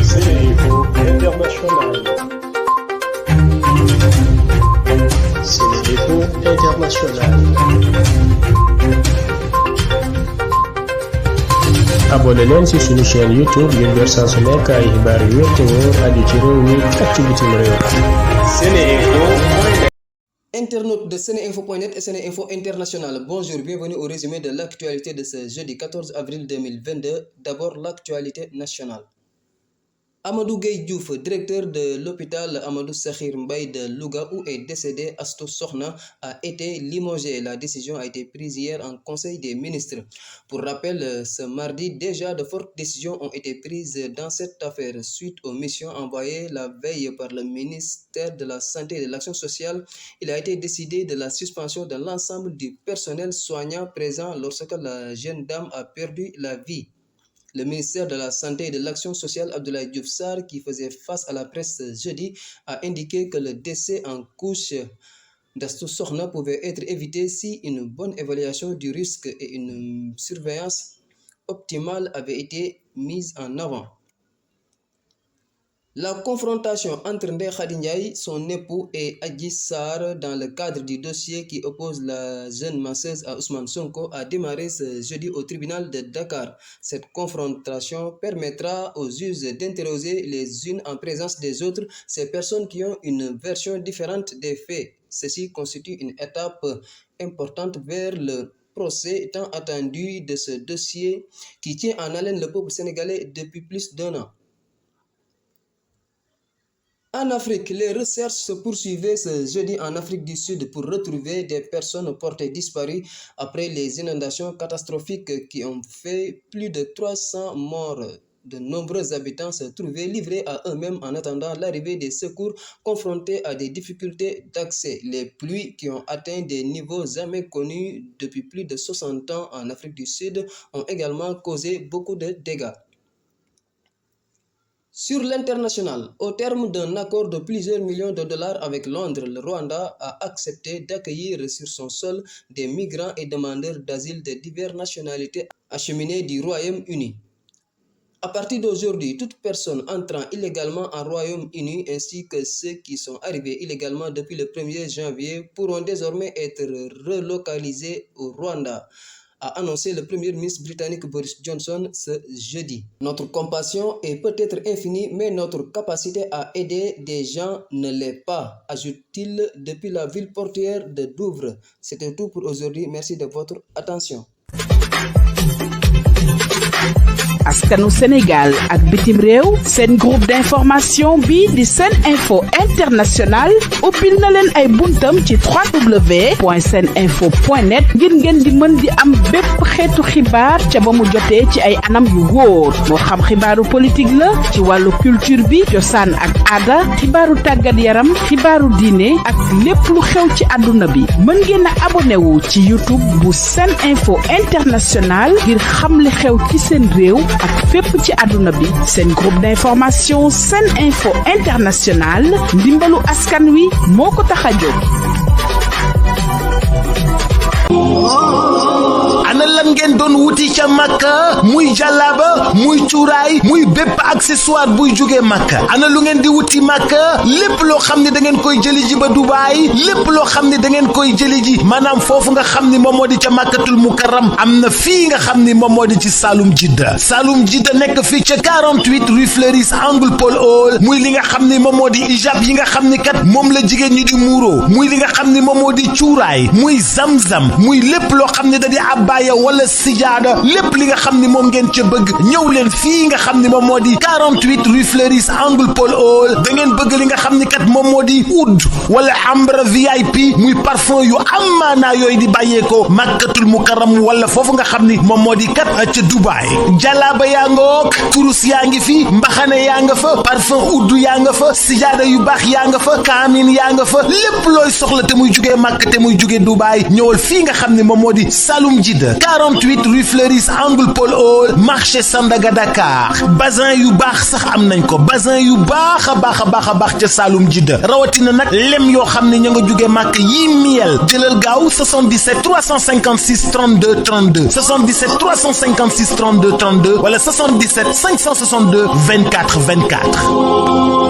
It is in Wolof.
SeneInfo International. SeneInfo International. abonné leen ci suñu chaîne YouTube ngir jot saa su nekk ay xibaar yu wér te wóor aju ci réew mi ak ci bitim réew. SeneInfo. Internautes de SeneInfo.net et SeneInfo International, bonjour, bienvenue au résumé de l'actualité de ce jeudi 14 avril 2022. D'abord, l'actualité nationale. Amadou Gueye Diouf, directeur de l'hôpital Amadou Sakhir Mbaye de Louga où est décédé Astou Sokhna, a été limogé. La décision a été prise hier en Conseil des ministres. Pour rappel, ce mardi, déjà de fortes décisions ont été prises dans cette affaire suite aux missions envoyées la veille par le ministère de la Santé et de l'Action sociale. Il a été décidé de la suspension de l'ensemble du personnel soignant présent lorsque la jeune dame a perdu la vie. Le ministère de la Santé et de l'Action sociale, Abdoulaye Diouf Sarr, qui faisait face à la presse jeudi, a indiqué que le décès en couche d'Astou Sokhna pouvait être évité si une bonne évaluation du risque et une surveillance optimale avaient été mises en avant. La confrontation entre Ndeye Khady Ndiaye, son époux, et Adji Sarr dans le cadre du dossier qui oppose la jeune masseuse à Ousmane Sonko a démarré ce jeudi au tribunal de Dakar. Cette confrontation permettra aux juges d'interroger les unes en présence des autres ces personnes qui ont une version différente des faits. Ceci constitue une étape importante vers le procès tant attendu de ce dossier qui tient en haleine le peuple sénégalais depuis plus d'1 an. En Afrique, les recherches se poursuivaient ce jeudi en Afrique du Sud pour retrouver des personnes portées disparues après les inondations catastrophiques qui ont fait plus de 300 morts. De nombreux habitants se trouvaient livrés à eux-mêmes en attendant l'arrivée des secours confrontés à des difficultés d'accès. Les pluies qui ont atteint des niveaux jamais connus depuis plus de 60 ans en Afrique du Sud ont également causé beaucoup de dégâts. Sur l'international, au terme d'un accord de plusieurs millions de dollars avec Londres, le Rwanda a accepté d'accueillir sur son sol des migrants et demandeurs d'asile de diverses nationalités acheminés du Royaume-Uni. À partir d'aujourd'hui, toute personne entrant illégalement en Royaume-Uni ainsi que ceux qui sont arrivés illégalement depuis le 1er janvier pourront désormais être relocalisés au Rwanda, a annoncé le Premier ministre britannique Boris Johnson ce jeudi. Notre compassion est peut-être infinie, mais notre capacité à aider des gens ne l'est pas, ajoute-t-il depuis la ville portuaire de Douvres. C'était tout pour aujourd'hui. Merci de votre attention. askanu Sénégal ak bitim réew seen groupe d'information bi di SeneInfo International ubbil na leen ay buntam ci www.seninfo.net ngir ngeen di mën di am bépp xeetu xibaar ca ba mu jotee ci ay anam yu wóor moo xam xibaaru politique la ci wàllu culture bi cosaan ak aada xibaaru tàggat yaram xibaaru diine ak lépp lu xew ci àdduna bi mën ngeen a abonné wu ci YouTube bu SeneInfo International ngir xam li xew ci seen réew ak fépp ci àdduna bi. seen groupe d'information SeneInfo International ndimbalu askan wi moo ko tax a jóg. ana lan ngeen doon wuti ca Makka muy jàllaaba muy cuuraay muy bépp accessoire buy jógee Makka ana lu ngeen di wuti Makka lépp loo xam ne da ngeen koy jëli ji ba Dubaay lépp loo xam ne da ngeen koy jëli ji maanaam foofu nga xam ni moom moo di ca Makkatul Mukarram am na fii nga xam ni moom moo di ci Saloum Jidda nekk fii ca 48 rue Fleuris angle Paul Hall muy li nga xam ni moom moo di ijab yi nga xam ni kat moom la jigéen ñi di muuro muy li nga xam ni moom moo di cuuraay muy zamzam muy lépp loo xam ne da di abbaaya wala sijaada lépp li nga xam ni moom ngeen ca bëgg ñëw leen fii nga xam ni moom moo di 48 rue Fleuris angle Paul Hall da ngeen bëgg li nga xam ni kat moom moo di oud wala ambre VIP muy parfum yu am maanaa yooyu di bàyyeekoo Makkatul Mukarram wala foofu nga xam ni moom moo di kat ca Dubaay jalaaba yaa ngoog kurus yaa ngi fi mbaxane yaa nga fa parfum oud yaa nga fa sijaada yu baax yaa nga fa kaamin yaa nga fa lépp looy soxla te muy jugee Makka te muy jugee Dubaay ñëwal fii nga xam ni moom moo di Saloum Jidda 48 rue Fleuris angle Paul Hall marché Sandaga Sandaga Dakar bazin yu baax sax am nañ ko bazin yu baax a baax ca Saloum Jidda rawatina nag lem yoo xam ne ña nga jóge màkk yi miel jëlal gaaw 77 356 32 32 77 356 32 32 wala 77 562 24 24